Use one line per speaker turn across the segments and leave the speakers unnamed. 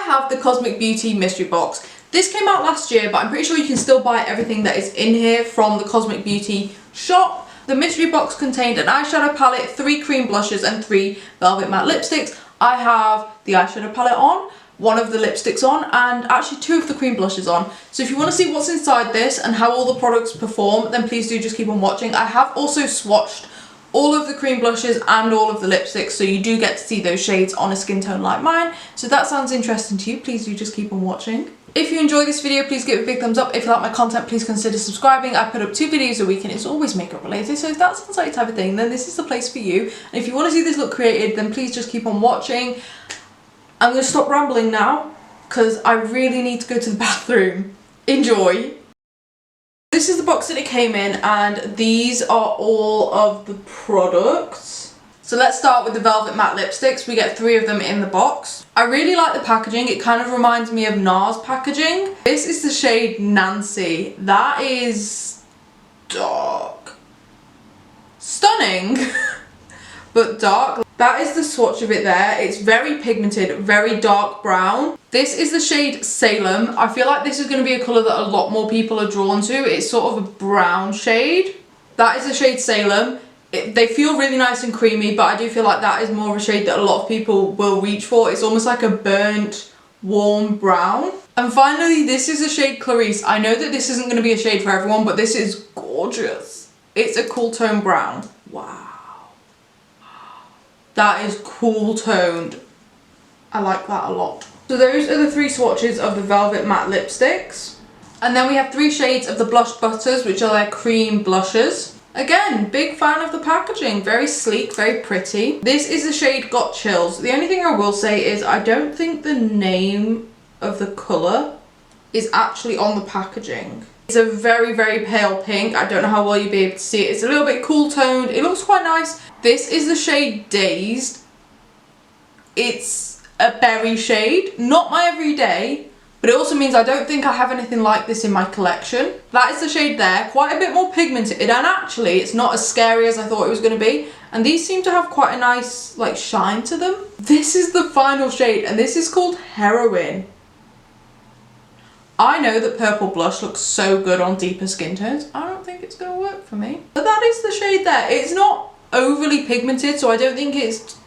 have the Cosmic Beauty mystery box. This came out last year, but I'm pretty sure you can still buy everything that is in here from the Cosmic Beauty shop. The mystery box contained an eyeshadow palette, 3 cream blushes and 3 velvet matte lipsticks. I have the eyeshadow palette on, one of the lipsticks on, and actually 2 of the cream blushes on. So if you want to see what's inside this and how all the products perform, then please do just keep on watching. I have also swatched all of the cream blushes and all of the lipsticks, so you do get to see those shades on a skin tone like mine. So if that sounds interesting to you, please do just keep on watching. If you enjoyed this video, please give it a big thumbs up. If you like my content, please consider subscribing. I put up 2 videos a week and it's always makeup related, so if that sounds like your type of thing, then this is the place for you. And if you want to see this look created, then please just keep on watching. I'm going to stop rambling now because I really need to go to the bathroom. Enjoy! This is the box that it came in, and these are all of the products. So let's start with the velvet matte lipsticks. We get 3 of them in the box. I really like the packaging. It kind of reminds me of NARS packaging. This is the shade Nancy. That is dark. Stunning, but dark. That is the swatch of it there. It's very pigmented, very dark brown. This is the shade Salem. I feel like this is going to be a colour that a lot more people are drawn to. It's sort of a brown shade. That is the shade Salem. They feel really nice and creamy, but I do feel like that is more of a shade that a lot of people will reach for. It's almost like a burnt, warm brown. And finally, this is the shade Clarice. I know that this isn't going to be a shade for everyone, but this is gorgeous. It's a cool tone brown. Wow. That is cool toned. I like that a lot. So those are the 3 swatches of the Velvet Matte lipsticks. And then we have 3 shades of the Blush Butters, which are their cream blushes. Again, big fan of the packaging. Very sleek, very pretty. This is the shade Got Chills. The only thing I will say is I don't think the name of the colour is actually on the packaging. It's a very, very pale pink. I don't know how well you'll be able to see it. It's a little bit cool toned. It looks quite nice. This is the shade Dazed. It's a berry shade. Not my everyday, but it also means I don't think I have anything like this in my collection. That is the shade there. Quite a bit more pigmented, and actually it's not as scary as I thought it was going to be. And these seem to have quite a nice like shine to them. This is the final shade, and this is called Heroine. I know that purple blush looks so good on deeper skin tones. I don't think it's going to work for me. But that is the shade there. It's not overly pigmented, so I don't think it's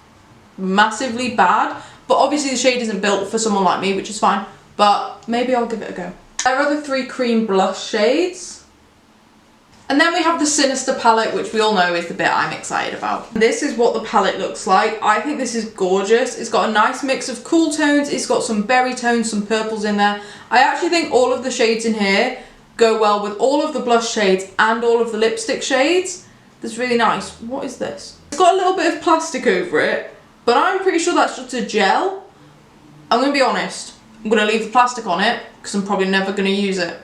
massively bad. But obviously the shade isn't built for someone like me, which is fine. But maybe I'll give it a go. There are the 3 cream blush shades. And then we have the Sinister palette, which we all know is the bit I'm excited about. This is what the palette looks like. I think this is gorgeous. It's got a nice mix of cool tones. It's got some berry tones, some purples in there. I actually think all of the shades in here go well with all of the blush shades and all of the lipstick shades. That's really nice. What is this? It's got a little bit of plastic over it, but I'm pretty sure that's just a gel. I'm going to be honest. I'm going to leave the plastic on it because I'm probably never going to use it.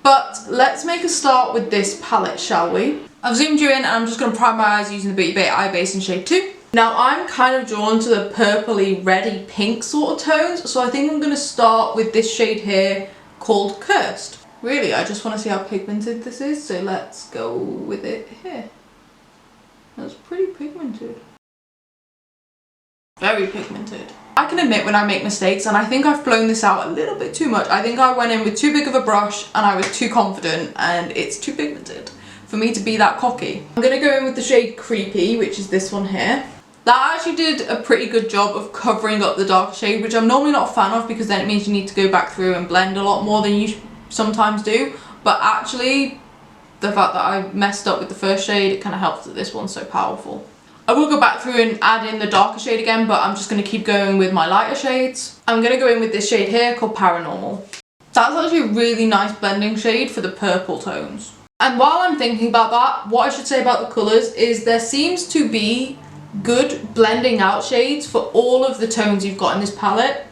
But let's make a start with this palette, shall we? I've zoomed you in and I'm just going to prime my eyes using the Beauty Bay Eye Base in shade 2. Now I'm kind of drawn to the purpley, reddy, pink sort of tones, so I think I'm going to start with this shade here called Cursed. Really, I just want to see how pigmented this is, so let's go with it here. That's pretty pigmented. Very pigmented. I can admit when I make mistakes, and I think I've blown this out a little bit too much. I think I went in with too big of a brush and I was too confident, and it's too pigmented for me to be that cocky. I'm going to go in with the shade Creepy, which is this one here. That actually did a pretty good job of covering up the dark shade, which I'm normally not a fan of because then it means you need to go back through and blend a lot more than you sometimes do. But actually, the fact that I messed up with the first shade, it kind of helps that this one's so powerful. I will go back through and add in the darker shade again, but I'm just going to keep going with my lighter shades. I'm going to go in with this shade here called Paranormal. That's actually a really nice blending shade for the purple tones. And while I'm thinking about that, what I should say about the colours is there seems to be good blending out shades for all of the tones you've got in this palette.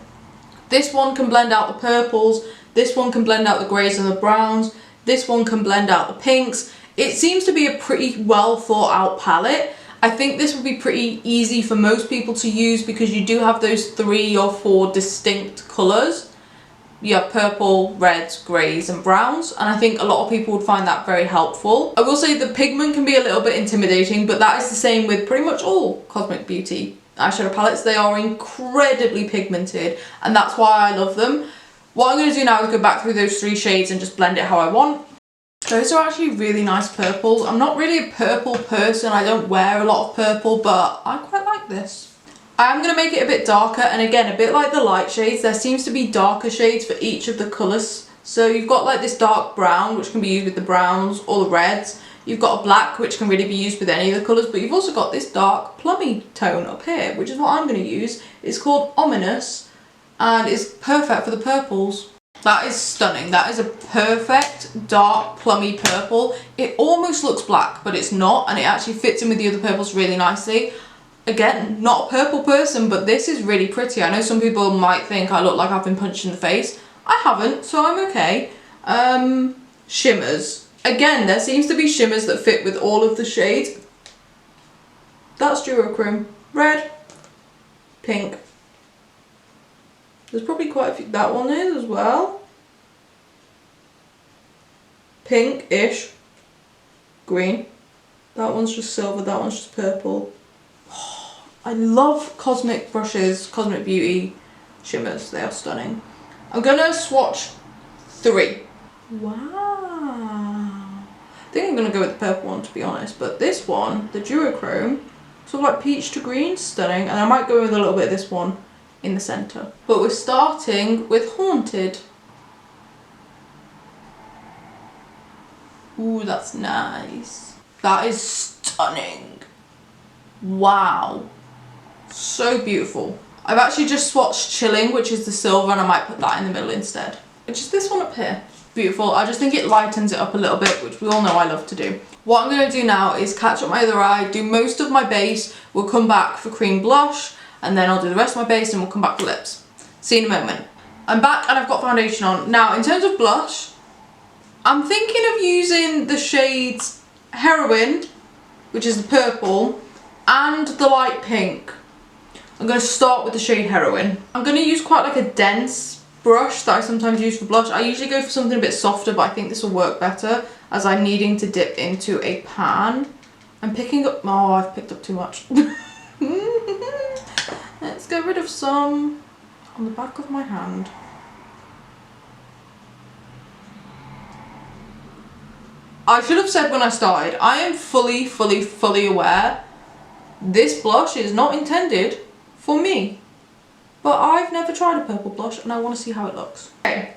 This one can blend out the purples, this one can blend out the greys and the browns, this one can blend out the pinks. It seems to be a pretty well thought out palette. I think this would be pretty easy for most people to use because you do have those 3 or 4 distinct colours. You have purple, reds, greys and browns, and I think a lot of people would find that very helpful. I will say the pigment can be a little bit intimidating, but that is the same with pretty much all Cosmic Beauty eyeshadow palettes. They are incredibly pigmented, and that's why I love them. What I'm going to do now is go back through those 3 shades and just blend it how I want. Those are actually really nice purples. I'm not really a purple person. I don't wear a lot of purple, but I quite like this. I am going to make it a bit darker, and again, a bit like the light shades, there seems to be darker shades for each of the colours. So you've got like this dark brown, which can be used with the browns or the reds. You've got a black, which can really be used with any of the colours, but you've also got this dark plummy tone up here, which is what I'm going to use. It's called Ominous, and it's perfect for the purples. That is stunning. That is a perfect dark plummy purple. It almost looks black, but it's not, and it actually fits in with the other purples really nicely. Again, not a purple person, but this is really pretty. I know some people might think I look like I've been punched in the face. I haven't, so I'm okay. Shimmers. Again, there seems to be shimmers that fit with all of the shades. That's duochrome. Red, pink. There's probably quite a few. That one is as well. Pink-ish. Green. That one's just silver, that one's just purple. I love Cosmic brushes, Cosmic Beauty shimmers. They are stunning. I'm gonna swatch 3. Wow. I think I'm gonna go with the purple one, to be honest, but this one, the duochrome, sort of like peach to green, stunning, and I might go with a little bit of this one in the centre. But we're starting with Haunted. Ooh, that's nice. That is stunning. Wow. So beautiful. I've actually just swatched Chilling, which is the silver, and I might put that in the middle instead. Which is this one up here. Beautiful. I just think it lightens it up a little bit, which we all know I love to do. What I'm going to do now is catch up my other eye, do most of my base, we'll come back for cream blush, and then I'll do the rest of my base and we'll come back for lips. See you in a moment. I'm back and I've got foundation on. Now, in terms of blush, I'm thinking of using the shades Heroine, which is the purple, and the light pink. I'm going to start with the shade Heroine. I'm going to use quite like a dense brush that I sometimes use for blush. I usually go for something a bit softer, but I think this will work better as I'm needing to dip into a pan. I'm picking up, oh, I've picked up too much. Let's get rid of some on the back of my hand. I should have said when I started, I am fully aware this blush is not intended for me. But I've never tried a purple blush and I want to see how it looks. Okay,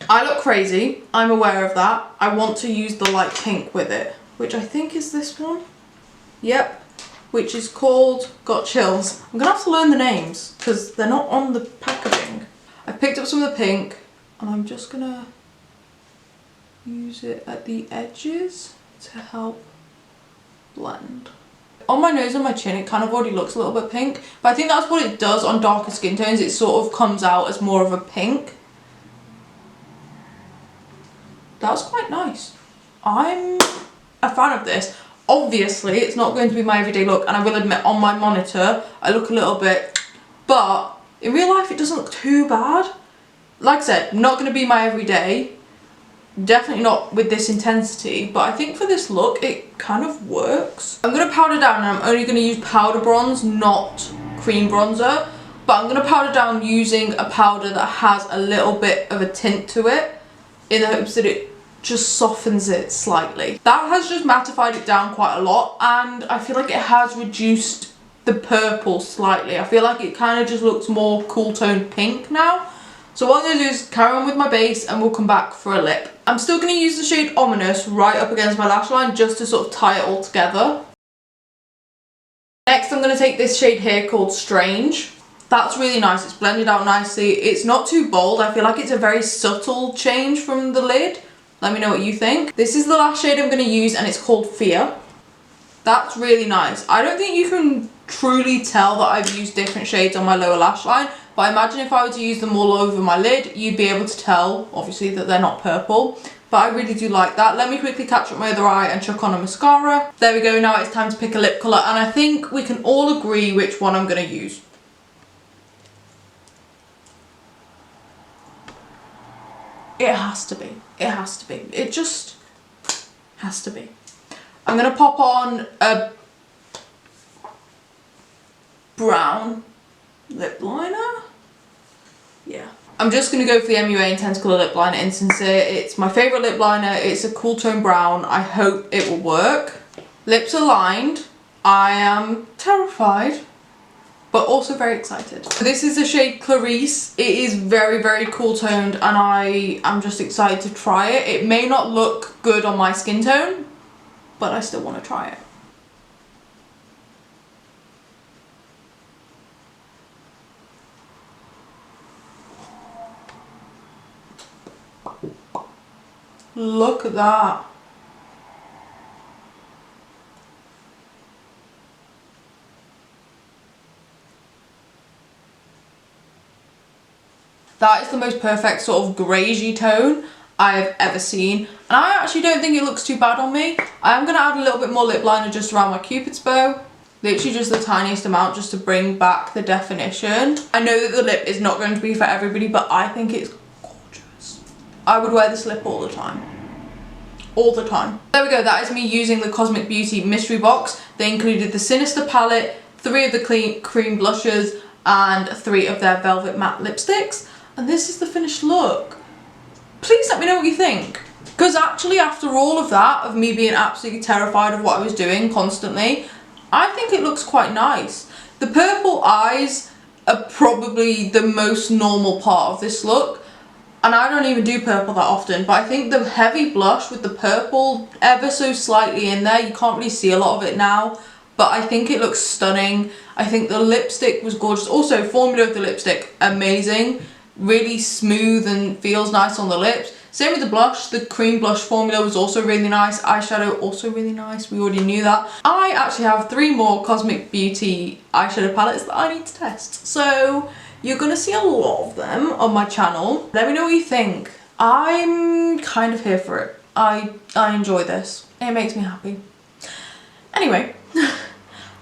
I look crazy, I'm aware of that. I want to use the light pink with it, which I think is this one. Yep, which is called, got chills. I'm gonna have to learn the names because they're not on the packaging. I picked up some of the pink and I'm just gonna use it at the edges to help blend. On my nose and my chin, it kind of already looks a little bit pink, but I think that's what it does on darker skin tones. It sort of comes out as more of a pink. That's quite nice. I'm a fan of this. Obviously, it's not going to be my everyday look, and I will admit on my monitor, I look a little bit, but in real life, it doesn't look too bad. Like I said, not going to be my everyday. Definitely not with this intensity, but I think for this look it kind of works. I'm going to powder down, and I'm only going to use powder bronze, not cream bronzer, but I'm going to powder down using a powder that has a little bit of a tint to it in the hopes that it just softens it slightly. That has just mattified it down quite a lot, and I feel like it has reduced the purple slightly. I feel like it kind of just looks more cool toned pink now. So what I'm going to do is carry on with my base and we'll come back for a lip. I'm still going to use the shade Ominous right up against my lash line just to sort of tie it all together. Next I'm going to take this shade here called Strange. That's really nice, it's blended out nicely. It's not too bold, I feel like it's a very subtle change from the lid. Let me know what you think. This is the last shade I'm going to use and it's called Fear. That's really nice. I don't think you can truly tell that I've used different shades on my lower lash line, but I imagine if I were to use them all over my lid, you'd be able to tell, obviously, that they're not purple. But I really do like that. Let me quickly catch up my other eye and chuck on a mascara. There we go, now it's time to pick a lip colour, and I think we can all agree which one I'm going to use. It has to be. It has to be. It just has to be. I'm going to pop on a brown lip liner. Yeah. I'm just going to go for the MUA Intense Colour Lip Liner in Sincere. It's my favourite lip liner. It's a cool tone brown. I hope it will work. Lips are lined. I am terrified, but also very excited. This is the shade Clarice. It is very, very cool toned, and I am just excited to try it. It may not look good on my skin tone, but I still want to try it. Look at that. That is the most perfect sort of greyish tone I've ever seen. And I actually don't think it looks too bad on me. I am going to add a little bit more lip liner just around my Cupid's bow. Literally just the tiniest amount just to bring back the definition. I know that the lip is not going to be for everybody, but I think it's gorgeous. I would wear this lip all the time. All the time. There we go, that is me using the Cosmic Beauty mystery box. They included the Sinister palette, 3 of the cream blushes, and 3 of their Velvet Matte lipsticks. And this is the finished look. Please let me know what you think. Because actually after all of that, of me being absolutely terrified of what I was doing constantly, I think it looks quite nice. The purple eyes are probably the most normal part of this look. And I don't even do purple that often, but I think the heavy blush with the purple ever so slightly in there, you can't really see a lot of it now, but I think it looks stunning. I think the lipstick was gorgeous. Also, formula of the lipstick, amazing. Really smooth and feels nice on the lips. Same with the blush. The cream blush formula was also really nice. Eyeshadow also really nice. We already knew that. I actually have 3 more Cosmic Beauty eyeshadow palettes that I need to test. So you're gonna see a lot of them on my channel. Let me know what you think. I'm kind of here for it. I enjoy this. It makes me happy. Anyway.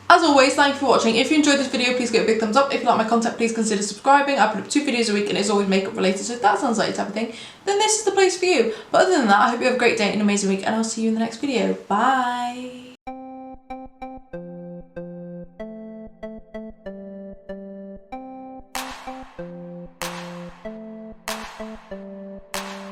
As always, thank you for watching. If you enjoyed this video, please give it a big thumbs up. If you like my content, please consider subscribing. I put up 2 videos a week and it's always makeup related, so if that sounds like your type of thing, then this is the place for you. But other than that, I hope you have a great day and an amazing week, and I'll see you in the next video. Bye!